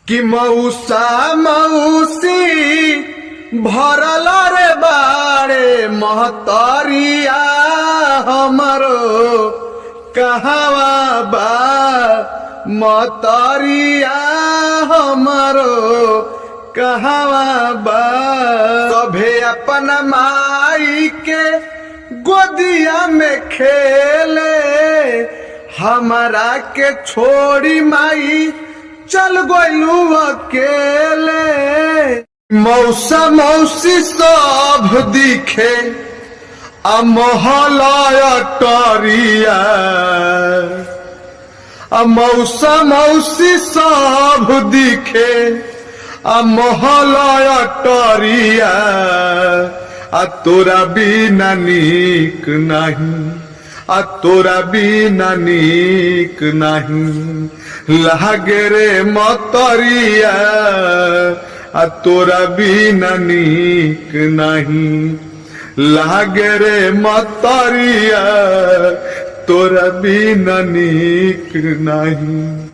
कि मौसा मौसी भरल रे बाड़े महतरिया हमरो कहवा बा महतरिया हमरो कहवा बा। सभे अपन माई के गोदिया में खेले हमारा के छोड़ी माई चल गइलू अकेले। मौसा मौसी सब दिखे आ मोहला टरिया मौसा मौसी सब दिखे आ मोहला टरिया तोरा बिना नीक नहीं तोरा बिना नीक नहीं लागे रे मतरिया तोरा बिना नीक नहीं लागे रे मतरिया तोरा बिना नीक नहीं।